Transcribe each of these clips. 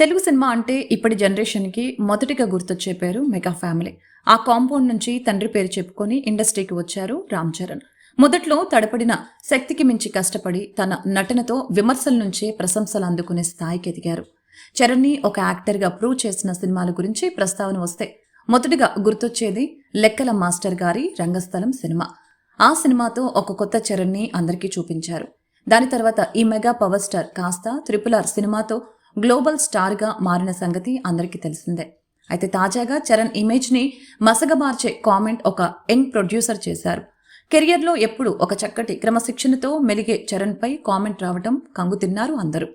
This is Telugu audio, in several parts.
తెలుగు సినిమా అంటే ఇప్పటి జనరేషన్‌కి మొదటిగా గుర్తొచ్చే పేరు మెగా ఫ్యామిలీ. ఆ కాంపౌండ్ నుంచి తండ్రి పేరు చెప్పుకొని ఇండస్ట్రీకి వచ్చారు రామ్ చరణ్. మొదట్లో తడపడిన శక్తికి మించి కష్టపడి తన నటనతో విమర్శల నుంచే ప్రశంసలు అందుకునే స్థాయికి ఎదిగారు. చరణ్‌ని ఒక యాక్టర్‌గా ప్రూవ్ చేసిన సినిమాల గురించి ప్రస్తావన వస్తే మొదటిగా గుర్తొచ్చేది లెక్కల మాస్టర్ గారి రంగస్థలం సినిమా. ఆ సినిమాతో ఒక కొత్త చరణ్‌ని అందరికీ చూపించారు. దాని తర్వాత ఈ మెగా పవర్ స్టార్ కాస్త త్రిపుల్ ఆర్ సినిమాతో గ్లోబల్ స్టార్గా మారిన సంగతి అందరికీ తెలిసిందే. అయితే తాజాగా చరణ్ ఇమేజ్ని మసగబార్చే కామెంట్ ఒక యంగ్ ప్రొడ్యూసర్ చేశారు. కెరియర్లో ఎప్పుడు ఒక చక్కటి క్రమశిక్షణతో మెలిగే చరణ్పై కామెంట్ రావటం కంగు తిన్నారు అందరూ.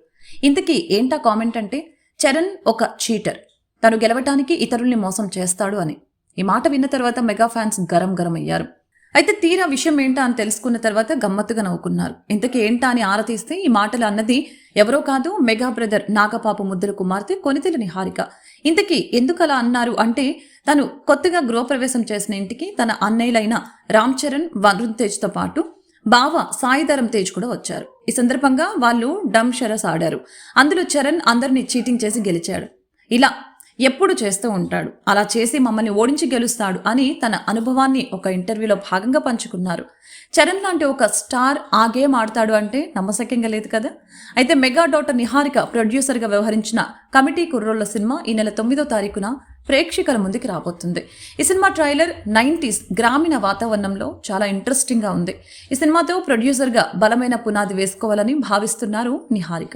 ఇంతకీ ఏంటా కామెంట్ అంటే, చరణ్ ఒక చీటర్, తను గెలవటానికి ఇతరుల్ని మోసం చేస్తాడు అని. ఈ మాట విన్న తర్వాత మెగా ఫ్యాన్స్ గరం గరం అయ్యారు. అయితే తీరా విషయం ఏంటా అని తెలుసుకున్న తర్వాత గమ్మత్తుగా నవ్వుకున్నారు. ఇంతకీ ఏంటా అని ఆరా తీస్తే ఈ మాటలు అన్నది ఎవరో కాదు, మెగా బ్రదర్ నాగపాపు ముద్దుల కుమార్తె కొనితెల నిహారిక. ఇంతకీ ఎందుకు అలా అన్నారు అంటే, తను కొత్తగా గృహప్రవేశం చేసిన ఇంటికి తన అన్నయ్యలైన రామ్ చరణ్, వరుణ్ తేజ్తో పాటు బావ సాయిధరం తేజ్ కూడా వచ్చారు. ఈ సందర్భంగా వాళ్ళు డమ్ షరస్ ఆడారు. అందులో చరణ్ అందరినీ చీటింగ్ చేసి గెలిచాడు. ఇలా ఎప్పుడు చేస్తూ ఉంటాడు, అలా చేసి మమ్మల్ని ఓడించి గెలుస్తాడు అని తన అనుభవాన్ని ఒక ఇంటర్వ్యూలో భాగంగా పంచుకున్నారు. చరణ్ లాంటి ఒక స్టార్ ఆ గేమ్ ఆడతాడు అంటే నమ్మశక్యంగా లేదు కదా. అయితే మెగా డాటర్ నిహారిక ప్రొడ్యూసర్గా వ్యవహరించిన కమిటీ కుర్రోళ్ల సినిమా ఈ నెల 9వ తారీఖున ప్రేక్షకుల ముందుకు రాబోతుంది. ఈ సినిమా ట్రైలర్ 90s గ్రామీణ వాతావరణంలో చాలా ఇంట్రెస్టింగ్గా ఉంది. ఈ సినిమాతో ప్రొడ్యూసర్గా బలమైన పునాది వేసుకోవాలని భావిస్తున్నారు నిహారిక.